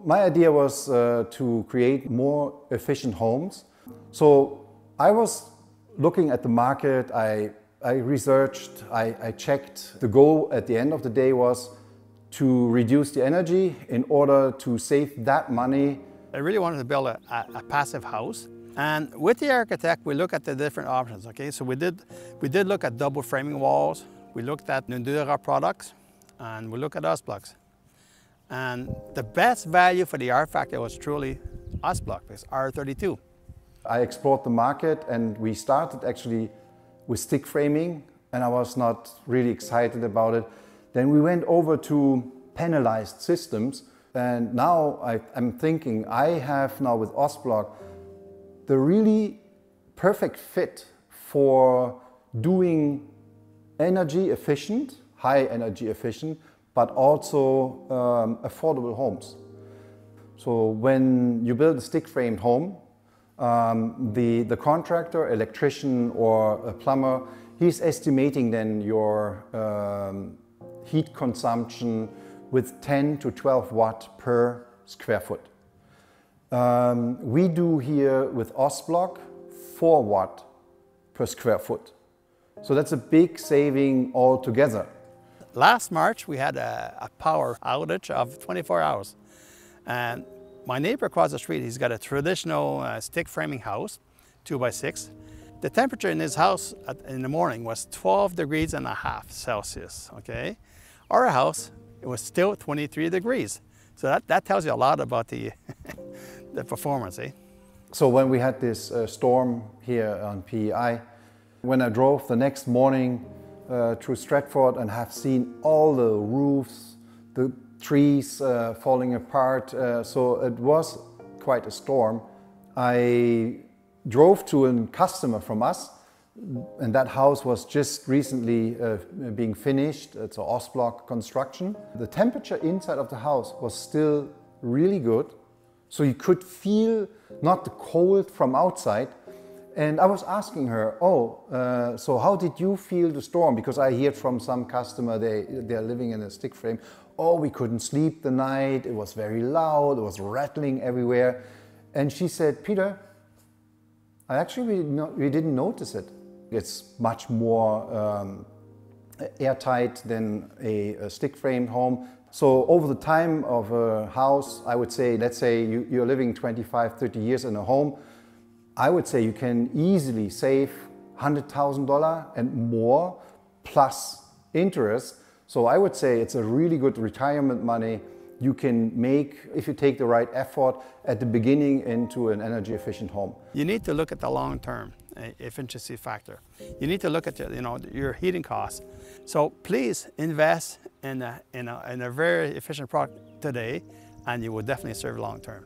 My idea was to create more efficient homes. So I was looking at the market, I researched, I checked. The goal at the end of the day was to reduce the energy in order to save that money. I really wanted to build a passive house. And with the architect, we look at the different options, okay? So we did look at double framing walls, we looked at Nundura products, and we looked at OSblocks. And the best value for the R factor was truly OSblock, because R32. I explored the market and we started actually with stick framing, and I was not really excited about it. Then we went over to panelized systems, and now I'm thinking I have now with OSblock the really perfect fit for doing energy efficient, high energy efficient, but also affordable homes. So when you build a stick framed home, the contractor, electrician or a plumber, he's estimating then your heat consumption with 10 to 12 watt per square foot. We do here with OSblock 4 watt per square foot. So that's a big saving altogether. Last March we had a power outage of 24 hours. And my neighbor across the street, he's got a traditional stick framing house, 2x6. The temperature in his house in the morning was 12.5 degrees Celsius, okay? Our house, it was still 23 degrees. So that tells you a lot about the, the performance, eh? So when we had this storm here on PEI, when I drove the next morning through Stratford and have seen all the roofs, the trees falling apart, so it was quite a storm. I drove to a customer from us, and that house was just recently being finished. It's an OSblock construction. The temperature inside of the house was still really good, so you could feel not the cold from outside. And I was asking her, so how did you feel the storm? Because I hear from some customer, they're living in a stick frame. Oh, we couldn't sleep the night, it was very loud, it was rattling everywhere. And she said, Peter, we didn't notice it. It's much more airtight than a stick framed home. So over the time of a house, I would say, let's say you're living 25, 30 years in a home, I would say you can easily save $100,000 and more plus interest. So I would say it's a really good retirement money you can make if you take the right effort at the beginning into an energy efficient home. You need to look at the long-term efficiency factor. You need to look at your heating costs. So please invest in a very efficient product today, and you will definitely serve long-term.